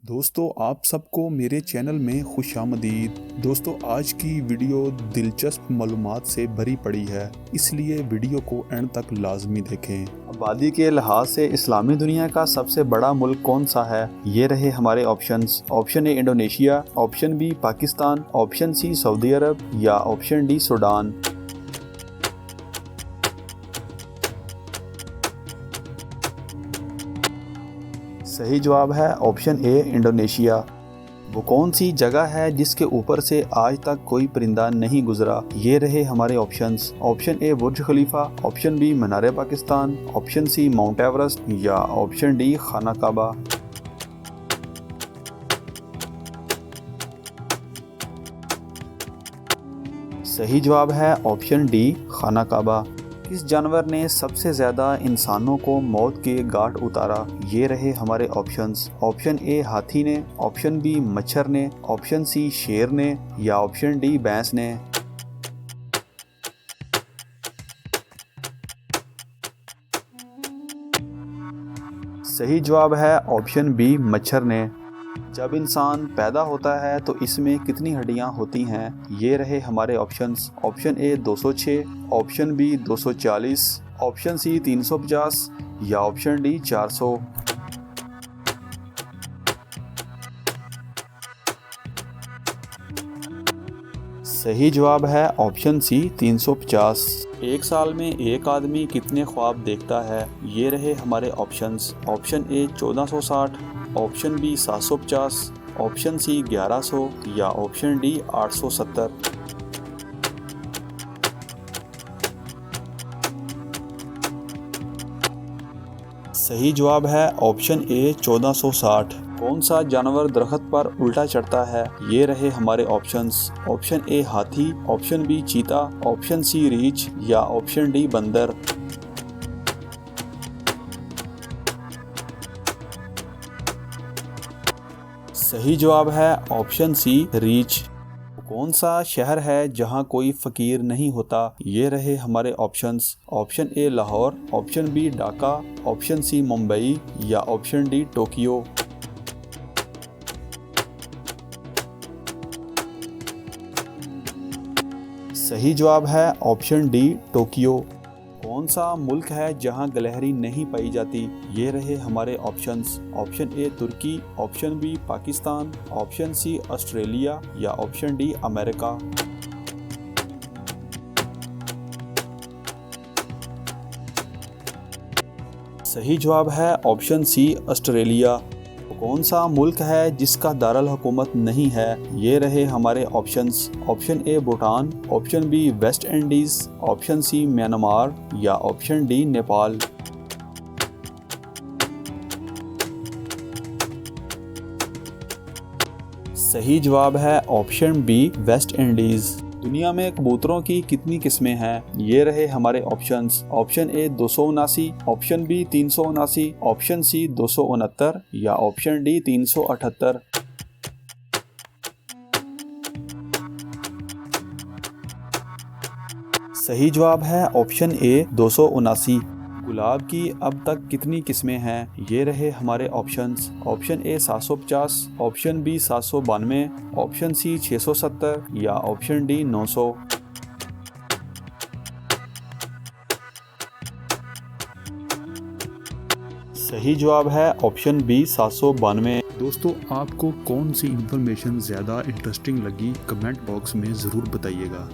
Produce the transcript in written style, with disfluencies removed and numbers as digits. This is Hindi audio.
दोस्तों आप सबको मेरे चैनल में खुशामदीद। दोस्तों आज की वीडियो दिलचस्प मालूमात से भरी पड़ी है, इसलिए वीडियो को एंड तक लाजमी देखें। आबादी के लिहाज से इस्लामी दुनिया का सबसे बड़ा मुल्क कौन सा है? ये रहे हमारे options. Option A Indonesia, option B Pakistan, option C सऊदी अरब या ऑप्शन डी सूडान। सही जवाब है ऑप्शन ए इंडोनेशिया। वो कौन सी जगह है जिसके ऊपर से आज तक कोई परिंदा नहीं गुजरा? ये रहे हमारे options. Option A Burj Khalifa, option B Minar Pakistan, option C Mount Everest या ऑप्शन डी खाना काबा। सही जवाब है ऑप्शन डी खाना काबा। किस जानवर ने सबसे ज़्यादा इंसानों को मौत के घाट उतारा? ये रहे हमारे ऑप्शंस। ऑप्शन ए हाथी ने, ऑप्शन बी मच्छर ने, ऑप्शन सी शेर ने या ऑप्शन डी भैंस ने। सही जवाब है ऑप्शन बी मच्छर ने। जब इंसान पैदा होता है तो इसमें कितनी हड्डियां होती हैं? ये रहे हमारे options. Option A 206, option B 240, option C 350 या ऑप्शन डी 400। सही जवाब है ऑप्शन सी 350। एक साल में एक आदमी कितने ख्वाब देखता है? ये रहे हमारे options. Option A 1460, option B 750, option C 1100 या ऑप्शन डी 870। सही जवाब है ऑप्शन ए 1460। कौन सा जानवर दरख्त पर उल्टा चढ़ता है? ये रहे हमारे ऑप्शंस। ऑप्शन ए हाथी, ऑप्शन बी चीता, ऑप्शन सी रीछ या ऑप्शन डी बंदर। सही जवाब है ऑप्शन सी रीछ। कौन सा शहर है जहां कोई फकीर नहीं होता? ये रहे हमारे options. Option A Lahore, option B Dhaka, option C Mumbai या ऑप्शन डी टोक्यो। सही जवाब है ऑप्शन डी टोक्यो। कौन सा मुल्क है जहां गिलहरी नहीं पाई जाती? ये रहे हमारे ऑप्शंस। ऑप्शन ए तुर्की, option B Pakistan, option C Australia या ऑप्शन डी अमेरिका। सही जवाब है ऑप्शन सी ऑस्ट्रेलिया। कौन सा मुल्क है जिसका दारुल हुकूमत नहीं है? ये रहे हमारे options. Option A Bhutan, option B West Indies, option C Myanmar या ऑप्शन डी नेपाल। सही जवाब है ऑप्शन बी वेस्ट इंडीज। दुनिया में कबूतरों की कितनी किस्में हैं? ये रहे हमारे options. Option A 279, option B 379, option C 269 या ऑप्शन डी 378। सही जवाब है ऑप्शन ए 279। गुलाब की अब तक कितनी किस्में हैं? ये रहे हमारे options. Option A 750, option B 792, option C 670 या ऑप्शन डी 900। सही जवाब है ऑप्शन बी 792। दोस्तों आपको कौन सी इन्फॉर्मेशन ज़्यादा इंटरेस्टिंग लगी, कमेंट बॉक्स में ज़रूर बताइएगा।